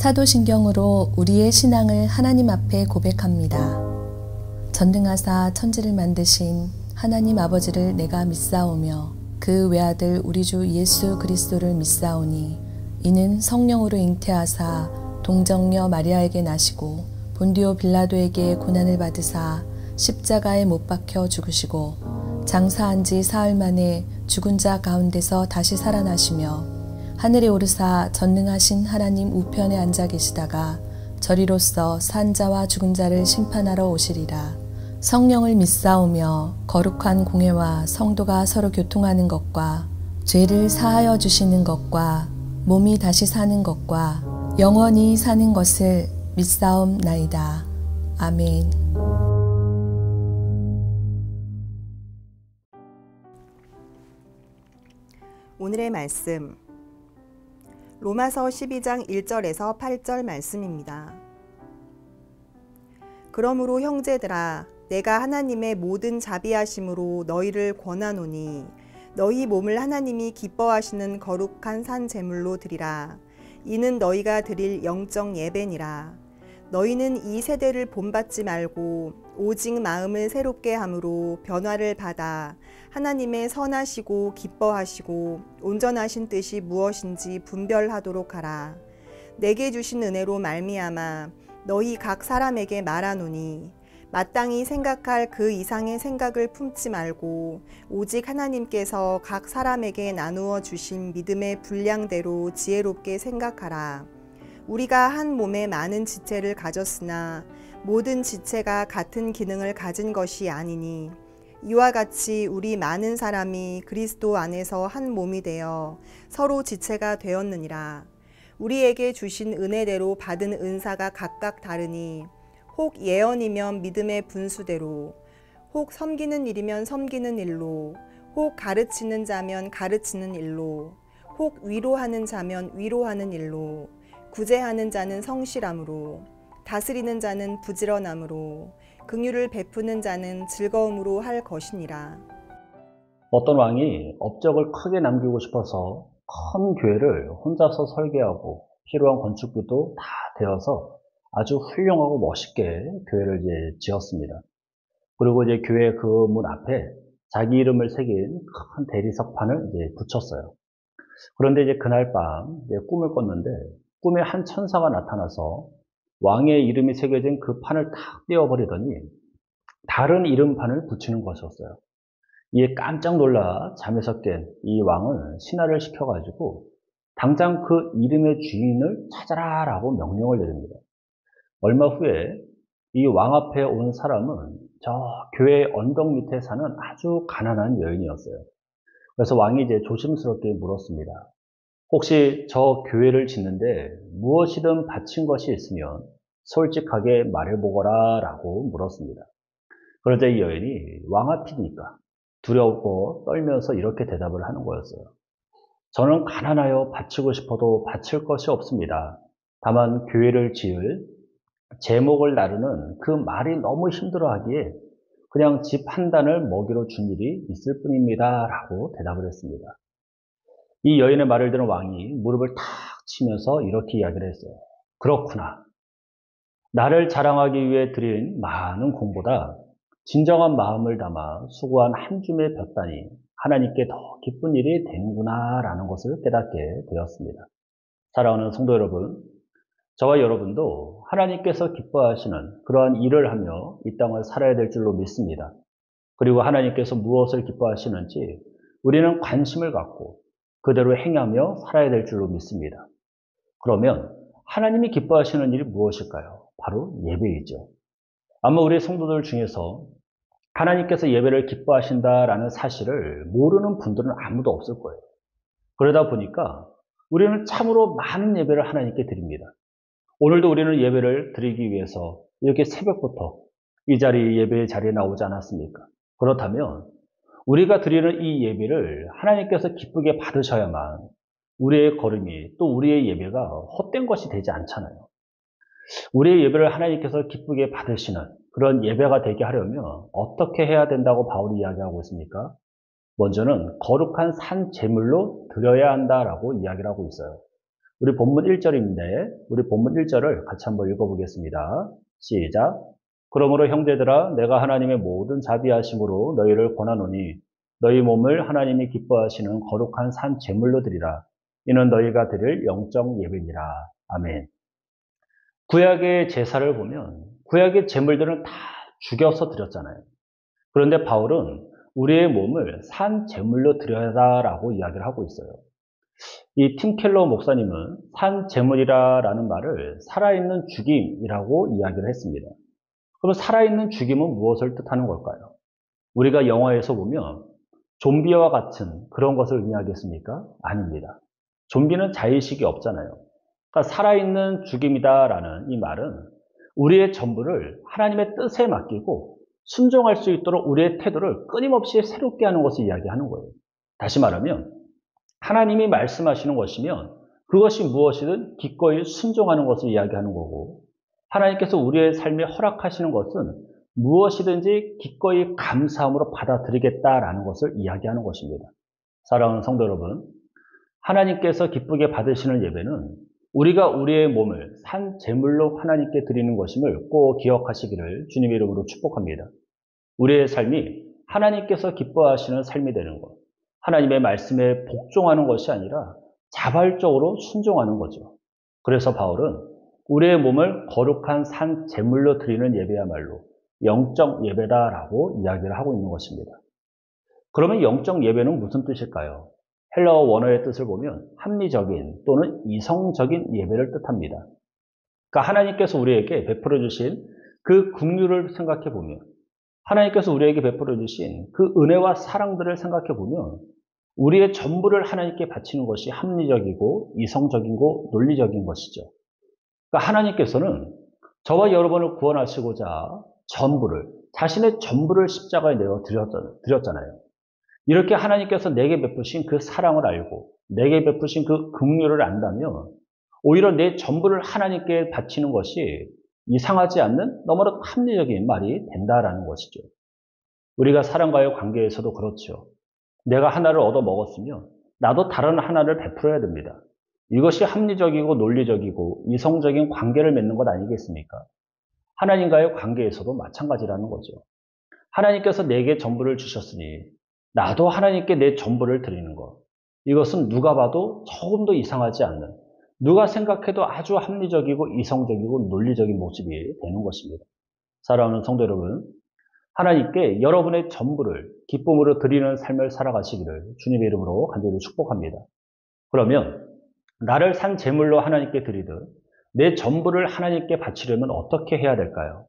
사도신경으로 우리의 신앙을 하나님 앞에 고백합니다. 전능하사 천지를 만드신 하나님 아버지를 내가 믿사오며 그 외아들 우리 주 예수 그리스도를 믿사오니 이는 성령으로 잉태하사 동정녀 마리아에게 나시고 본디오 빌라도에게 고난을 받으사 십자가에 못 박혀 죽으시고 장사한 지 사흘 만에 죽은 자 가운데서 다시 살아나시며 하늘에 오르사 전능하신 하나님 우편에 앉아 계시다가 저리로서 산 자와 죽은 자를 심판하러 오시리라. 성령을 믿사오며 거룩한 공회와 성도가 서로 교통하는 것과 죄를 사하여 주시는 것과 몸이 다시 사는 것과 영원히 사는 것을 믿사옵나이다. 아멘. 오늘의 말씀 로마서 12장 1절에서 8절 말씀입니다. 그러므로 형제들아 내가 하나님의 모든 자비하심으로 너희를 권하노니 너희 몸을 하나님이 기뻐하시는 거룩한 산 제물로 드리라. 이는 너희가 드릴 영적 예배니라. 너희는 이 세대를 본받지 말고 오직 마음을 새롭게 함으로 변화를 받아 하나님의 선하시고 기뻐하시고 온전하신 뜻이 무엇인지 분별하도록 하라. 내게 주신 은혜로 말미암아 너희 각 사람에게 말하노니 마땅히 생각할 그 이상의 생각을 품지 말고 오직 하나님께서 각 사람에게 나누어 주신 믿음의 분량대로 지혜롭게 생각하라. 우리가 한 몸에 많은 지체를 가졌으나 모든 지체가 같은 기능을 가진 것이 아니니 이와 같이 우리 많은 사람이 그리스도 안에서 한 몸이 되어 서로 지체가 되었느니라. 우리에게 주신 은혜대로 받은 은사가 각각 다르니 혹 예언이면 믿음의 분수대로, 혹 섬기는 일이면 섬기는 일로, 혹 가르치는 자면 가르치는 일로, 혹 위로하는 자면 위로하는 일로, 구제하는 자는 성실함으로, 다스리는 자는 부지런함으로, 긍휼을 베푸는 자는 즐거움으로 할 것이니라. 어떤 왕이 업적을 크게 남기고 싶어서 큰 교회를 혼자서 설계하고 필요한 건축비도 다 되어서 아주 훌륭하고 멋있게 교회를 이제 지었습니다. 그리고 이제 교회 그 문 앞에 자기 이름을 새긴 큰 대리석판을 이제 붙였어요. 그런데 이제 그날 밤 이제 꿈을 꿨는데 꿈에 한 천사가 나타나서 왕의 이름이 새겨진 그 판을 탁 떼어버리더니 다른 이름판을 붙이는 것이었어요. 이에 깜짝 놀라 잠에서 깬 이 왕은 신하를 시켜가지고 당장 그 이름의 주인을 찾아라 라고 명령을 내립니다. 얼마 후에 이 왕 앞에 온 사람은 저 교회 언덕 밑에 사는 아주 가난한 여인이었어요. 그래서 왕이 이제 조심스럽게 물었습니다. 혹시 저 교회를 짓는데 무엇이든 바친 것이 있으면 솔직하게 말해보거라 라고 물었습니다. 그러자 이 여인이 왕 앞이니까 두렵고 떨면서 이렇게 대답을 하는 거였어요. 저는 가난하여 바치고 싶어도 바칠 것이 없습니다. 다만 교회를 지을 제목을 나르는 그 말이 너무 힘들어하기에 그냥 집 한 단을 먹이로 준 일이 있을 뿐입니다 라고 대답을 했습니다. 이 여인의 말을 들은 왕이 무릎을 탁 치면서 이렇게 이야기를 했어요. 그렇구나. 나를 자랑하기 위해 드린 많은 공보다 진정한 마음을 담아 수고한 한 줌의 볕단이 하나님께 더 기쁜 일이 되는구나 라는 것을 깨닫게 되었습니다. 사랑하는 성도 여러분, 저와 여러분도 하나님께서 기뻐하시는 그러한 일을 하며 이 땅을 살아야 될 줄로 믿습니다. 그리고 하나님께서 무엇을 기뻐하시는지 우리는 관심을 갖고 그대로 행하며 살아야 될 줄로 믿습니다. 그러면 하나님이 기뻐하시는 일이 무엇일까요? 바로 예배이죠. 아마 우리 성도들 중에서 하나님께서 예배를 기뻐하신다라는 사실을 모르는 분들은 아무도 없을 거예요. 그러다 보니까 우리는 참으로 많은 예배를 하나님께 드립니다. 오늘도 우리는 예배를 드리기 위해서 이렇게 새벽부터 이 자리 예배의 자리에 나오지 않았습니까? 그렇다면 우리가 드리는 이 예배를 하나님께서 기쁘게 받으셔야만 우리의 걸음이 또 우리의 예배가 헛된 것이 되지 않잖아요. 우리의 예배를 하나님께서 기쁘게 받으시는 그런 예배가 되게 하려면 어떻게 해야 된다고 바울이 이야기하고 있습니까? 먼저는 거룩한 산 제물로 드려야 한다라고 이야기를 하고 있어요. 우리 본문 1절인데 우리 본문 1절을 같이 한번 읽어보겠습니다. 시작. 그러므로 형제들아 내가 하나님의 모든 자비하심으로 너희를 권하노니 너희 몸을 하나님이 기뻐하시는 거룩한 산 제물로 드리라. 이는 너희가 드릴 영적 예배니라. 아멘. 구약의 제사를 보면 구약의 제물들은 다 죽여서 드렸잖아요. 그런데 바울은 우리의 몸을 산 제물로 드려라라고 이야기를 하고 있어요. 이 팀 켈러 목사님은 산 제물이라는 말을 살아있는 죽임이라고 이야기를 했습니다. 그럼 살아있는 죽임은 무엇을 뜻하는 걸까요? 우리가 영화에서 보면 좀비와 같은 그런 것을 의미하겠습니까? 아닙니다. 좀비는 자의식이 없잖아요. 그러니까 살아있는 죽임이다라는 이 말은 우리의 전부를 하나님의 뜻에 맡기고 순종할 수 있도록 우리의 태도를 끊임없이 새롭게 하는 것을 이야기하는 거예요. 다시 말하면 하나님이 말씀하시는 것이면 그것이 무엇이든 기꺼이 순종하는 것을 이야기하는 거고, 하나님께서 우리의 삶에 허락하시는 것은 무엇이든지 기꺼이 감사함으로 받아들이겠다라는 것을 이야기하는 것입니다. 사랑하는 성도 여러분, 하나님께서 기쁘게 받으시는 예배는 우리가 우리의 몸을 산 제물로 하나님께 드리는 것임을 꼭 기억하시기를 주님의 이름으로 축복합니다. 우리의 삶이 하나님께서 기뻐하시는 삶이 되는 것, 하나님의 말씀에 복종하는 것이 아니라 자발적으로 순종하는 거죠. 그래서 바울은 우리의 몸을 거룩한 산 제물로 드리는 예배야말로 영적 예배다라고 이야기를 하고 있는 것입니다. 그러면 영적 예배는 무슨 뜻일까요? 헬라어 원어의 뜻을 보면 합리적인 또는 이성적인 예배를 뜻합니다. 그러니까 하나님께서 우리에게 베풀어 주신 그 긍휼을 생각해 보면, 하나님께서 우리에게 베풀어 주신 그 은혜와 사랑들을 생각해 보면 우리의 전부를 하나님께 바치는 것이 합리적이고 이성적이고 논리적인 것이죠. 그러니까 하나님께서는 저와 여러분을 구원하시고자 자신의 전부를 십자가에 내어 드렸잖아요. 이렇게 하나님께서 내게 베푸신 그 사랑을 알고 내게 베푸신 그 긍휼을 안다면 오히려 내 전부를 하나님께 바치는 것이 이상하지 않는 너무나 합리적인 말이 된다라는 것이죠. 우리가 사람과의 관계에서도 그렇죠. 내가 하나를 얻어 먹었으면 나도 다른 하나를 베풀어야 됩니다. 이것이 합리적이고 논리적이고 이성적인 관계를 맺는 것 아니겠습니까? 하나님과의 관계에서도 마찬가지라는 거죠. 하나님께서 내게 전부를 주셨으니 나도 하나님께 내 전부를 드리는 것. 이것은 누가 봐도 조금도 이상하지 않는, 누가 생각해도 아주 합리적이고 이성적이고 논리적인 모습이 되는 것입니다. 사랑하는 성도 여러분, 하나님께 여러분의 전부를 기쁨으로 드리는 삶을 살아가시기를 주님의 이름으로 간절히 축복합니다. 그러면 나를 산 제물로 하나님께 드리듯 내 전부를 하나님께 바치려면 어떻게 해야 될까요?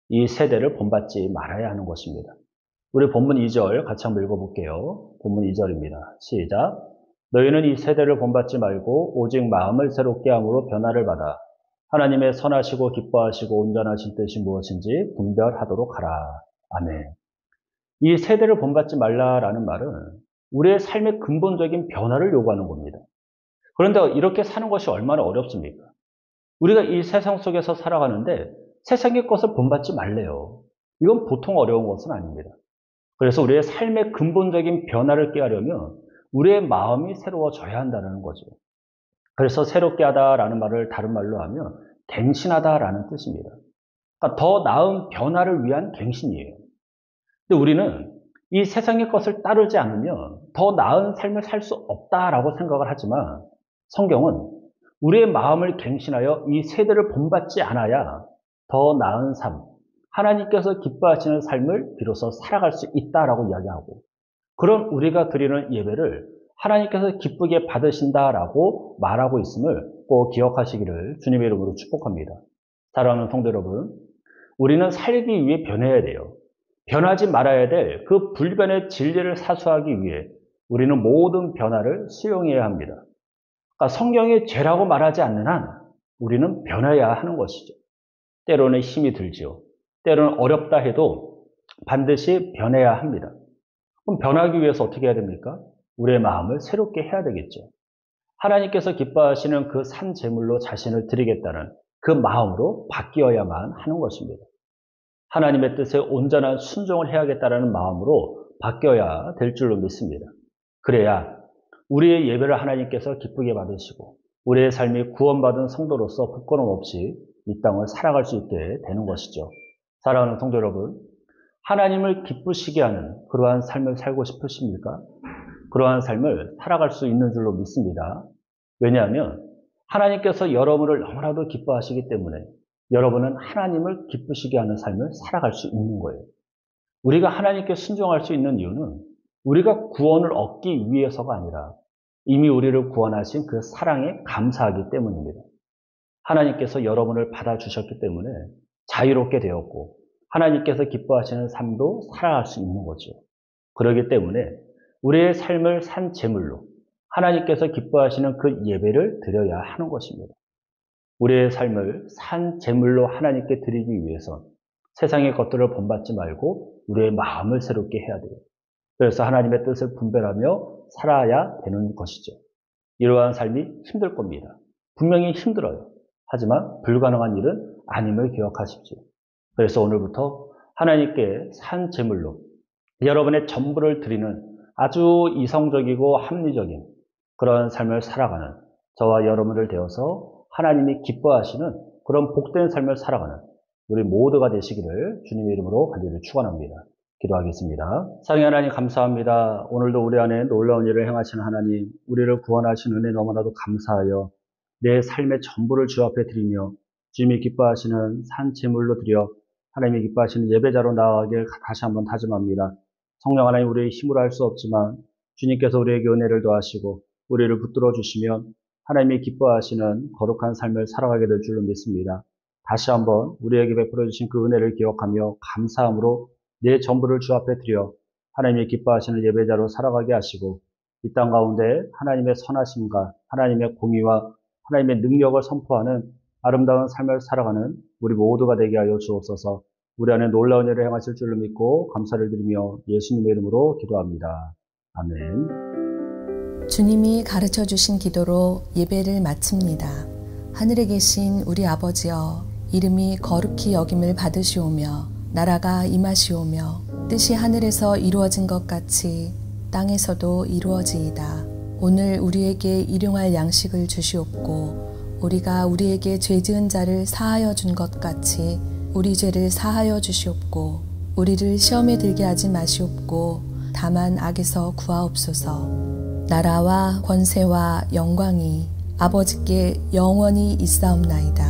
이 세대를 본받지 말아야 하는 것입니다. 우리 본문 2절 같이 한번 읽어볼게요. 본문 2절입니다. 시작. 너희는 이 세대를 본받지 말고 오직 마음을 새롭게 함으로 변화를 받아 하나님의 선하시고 기뻐하시고 온전하신 뜻이 무엇인지 분별하도록 하라. 아멘. 이 세대를 본받지 말라라는 말은 우리의 삶의 근본적인 변화를 요구하는 겁니다. 그런데 이렇게 사는 것이 얼마나 어렵습니까? 우리가 이 세상 속에서 살아가는데 세상의 것을 본받지 말래요. 이건 보통 어려운 것은 아닙니다. 그래서 우리의 삶의 근본적인 변화를 꾀하려면 우리의 마음이 새로워져야 한다는 거죠. 그래서 새롭게 하다라는 말을 다른 말로 하면 갱신하다라는 뜻입니다. 그러니까 더 나은 변화를 위한 갱신이에요. 근데 우리는 이 세상의 것을 따르지 않으면 더 나은 삶을 살 수 없다라고 생각을 하지만 성경은 우리의 마음을 갱신하여 이 세대를 본받지 않아야 더 나은 삶, 하나님께서 기뻐하시는 삶을 비로소 살아갈 수 있다라고 이야기하고, 그런 우리가 드리는 예배를 하나님께서 기쁘게 받으신다라고 말하고 있음을 꼭 기억하시기를 주님의 이름으로 축복합니다. 사랑하는 성도 여러분, 우리는 살기 위해 변해야 돼요. 변하지 말아야 될 그 불변의 진리를 사수하기 위해 우리는 모든 변화를 수용해야 합니다. 그러니까 성경이 죄라고 말하지 않는 한 우리는 변해야 하는 것이죠. 때로는 힘이 들지요. 때로는 어렵다 해도 반드시 변해야 합니다. 그럼 변하기 위해서 어떻게 해야 됩니까? 우리의 마음을 새롭게 해야 되겠죠. 하나님께서 기뻐하시는 그 산 제물로 자신을 드리겠다는 그 마음으로 바뀌어야만 하는 것입니다. 하나님의 뜻에 온전한 순종을 해야겠다는 마음으로 바뀌어야 될 줄로 믿습니다. 그래야 우리의 예배를 하나님께서 기쁘게 받으시고 우리의 삶이 구원받은 성도로서 부끄러움 없이 이 땅을 살아갈 수 있게 되는 것이죠. 사랑하는 성도 여러분, 하나님을 기쁘시게 하는 그러한 삶을 살고 싶으십니까? 그러한 삶을 살아갈 수 있는 줄로 믿습니다. 왜냐하면 하나님께서 여러분을 너무나도 기뻐하시기 때문에 여러분은 하나님을 기쁘시게 하는 삶을 살아갈 수 있는 거예요. 우리가 하나님께 순종할 수 있는 이유는 우리가 구원을 얻기 위해서가 아니라 이미 우리를 구원하신 그 사랑에 감사하기 때문입니다. 하나님께서 여러분을 받아주셨기 때문에 자유롭게 되었고 하나님께서 기뻐하시는 삶도 살아갈 수 있는 거죠. 그렇기 때문에 우리의 삶을 산 제물로 하나님께서 기뻐하시는 그 예배를 드려야 하는 것입니다. 우리의 삶을 산 제물로 하나님께 드리기 위해선 세상의 것들을 본받지 말고 우리의 마음을 새롭게 해야 돼요. 그래서 하나님의 뜻을 분별하며 살아야 되는 것이죠. 이러한 삶이 힘들 겁니다. 분명히 힘들어요. 하지만 불가능한 일은 아님을 기억하십시오. 그래서 오늘부터 하나님께 산 제물로 여러분의 전부를 드리는 아주 이성적이고 합리적인 그런 삶을 살아가는 저와 여러분을 되어서 하나님이 기뻐하시는 그런 복된 삶을 살아가는 우리 모두가 되시기를 주님의 이름으로 간절히 축원합니다. 기도하겠습니다. 사랑의 하나님 감사합니다. 오늘도 우리 안에 놀라운 일을 행하시는 하나님, 우리를 구원하신 은혜 너무나도 감사하여 내 삶의 전부를 주 앞에 드리며 주님이 기뻐하시는 산 제물로 드려 하나님이 기뻐하시는 예배자로 나아가길 다시 한번 다짐합니다. 성령 하나님, 우리의 힘으로 할 수 없지만 주님께서 우리에게 은혜를 더하시고 우리를 붙들어 주시면 하나님이 기뻐하시는 거룩한 삶을 살아가게 될 줄로 믿습니다. 다시 한번 우리에게 베풀어 주신 그 은혜를 기억하며 감사함으로 내 전부를 주 앞에 드려 하나님이 기뻐하시는 예배자로 살아가게 하시고 이 땅 가운데 하나님의 선하심과 하나님의 공의와 하나님의 능력을 선포하는 아름다운 삶을 살아가는 우리 모두가 되게 하여 주옵소서. 우리 안에 놀라운 일을 행하실 줄로 믿고 감사를 드리며 예수님의 이름으로 기도합니다. 아멘. 주님이 가르쳐 주신 기도로 예배를 마칩니다. 하늘에 계신 우리 아버지여, 이름이 거룩히 여김을 받으시오며 나라가 임하시오며 뜻이 하늘에서 이루어진 것 같이 땅에서도 이루어지이다. 오늘 우리에게 일용할 양식을 주시옵고 우리가 우리에게 죄 지은 자를 사하여 준 것 같이 우리 죄를 사하여 주시옵고 우리를 시험에 들게 하지 마시옵고 다만 악에서 구하옵소서. 나라와 권세와 영광이 아버지께 영원히 있사옵나이다.